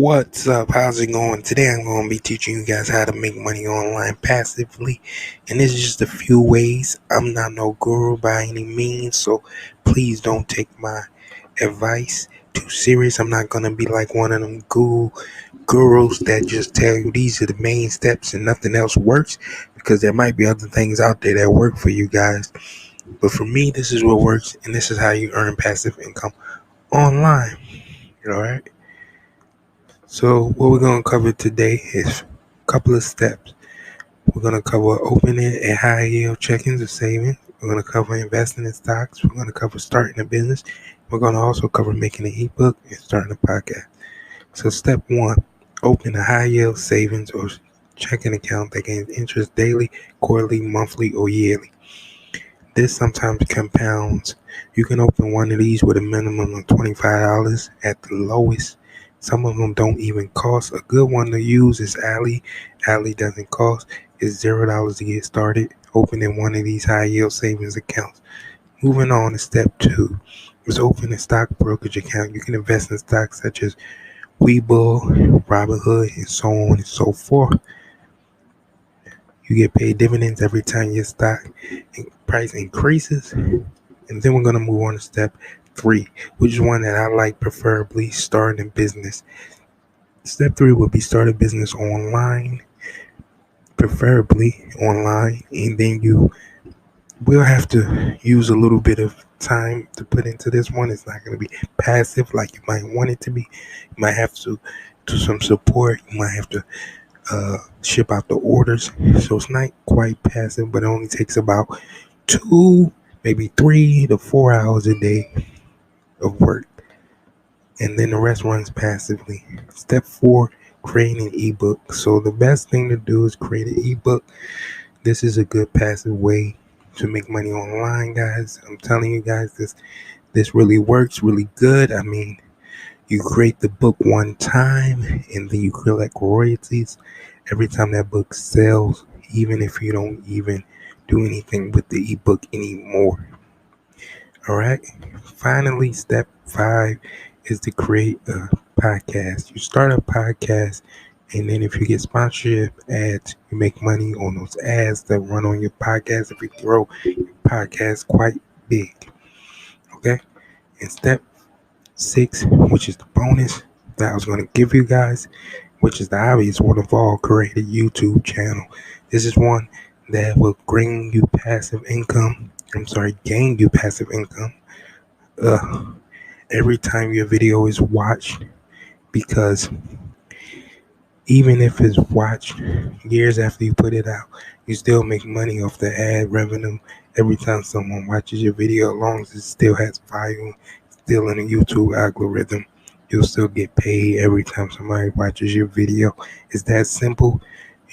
What's up? How's it going? Today I'm going to be teaching you guys how to make money online passively. And this is just a few ways. I'm not no guru by any means, so please don't take my advice too serious. I'm not going to be like one of them gurus that just tell you these are the main steps and nothing else works, because there might be other things out there that work for you guys. But for me, this is what works, and this is how you earn passive income online. All right? So what we're going to cover today is a couple of steps. We're going to cover opening a high yield checkings or savings. We're going to cover investing in stocks. We're going to cover starting a business. We're going to also cover making an ebook and starting a podcast. So step 1, open a high yield savings or checking account that gains interest daily, quarterly, monthly, or yearly. This sometimes compounds. You can open one of these with a minimum of $25 at the lowest. Some of them don't even cost. A good one to use is Ally. Ally doesn't cost. It's $0 to get started opening one of these high yield savings accounts. Moving on to step 2 is open a stock brokerage account. You can invest in stocks such as Webull, Robinhood, and so on and so forth. You get paid dividends every time your stock price increases. And then we're going to move on to step 3, which is one that I like, preferably starting a business. Step 3 would be start a business online, preferably online, and then you will have to use a little bit of time to put into this one. It's not going to be passive like you might want it to be. You might have to do some support. You might have to ship out the orders. So it's not quite passive, but it only takes about 2, maybe 3 to 4 hours a day of work, and then the rest runs passively. Step 4, creating an ebook. So the best thing to do is create an ebook. This is a good passive way to make money online, guys. I'm telling you guys, this really works really good. I mean, you create the book one time and then you collect royalties every time that book sells, even if you don't even do anything with the ebook anymore. All right. Finally, step 5 is to create a podcast. You start a podcast, and then if you get sponsorship ads, you make money on those ads that run on your podcast if you grow your podcast quite big. Okay. And step 6, which is the bonus that I was going to give you guys, which is the obvious one of all, create a YouTube channel. This is one that will gain you passive income every time your video is watched, because even if it's watched years after you put it out, you still make money off the ad revenue every time someone watches your video. As long as it still has volume, still in the YouTube algorithm, you'll still get paid every time somebody watches your video. It's that simple,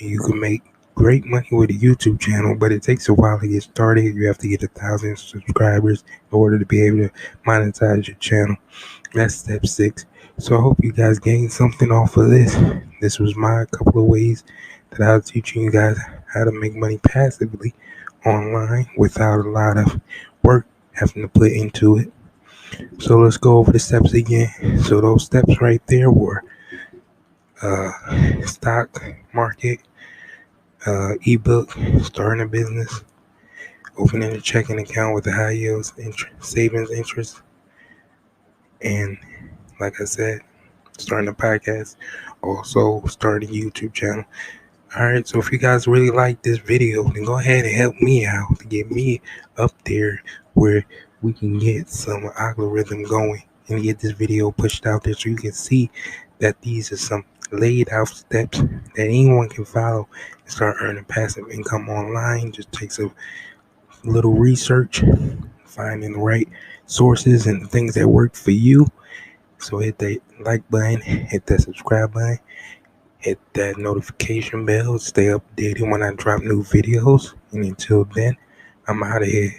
and you can make great money with a YouTube channel, but it takes a while to get started. You have to get 1,000 subscribers in order to be able to monetize your channel. That's step 6. So I hope you guys gained something off of this. This was my couple of ways that I was teaching you guys how to make money passively online without a lot of work having to put into it. So let's go over the steps again. So those steps right there were stock market, ebook, starting a business, opening a checking account with a high yield savings interest, and like I said, starting a podcast, also starting a YouTube channel. Alright, so if you guys really like this video, then go ahead and help me out to get me up there where we can get some algorithm going and get this video pushed out there, so you can see that these are some laid out steps that anyone can follow and start earning passive income online. Just takes a little research, finding the right sources and things that work for you. So hit that like button, hit that subscribe button, hit that notification bell, stay updated when I drop new videos. And until then, I'm out of here.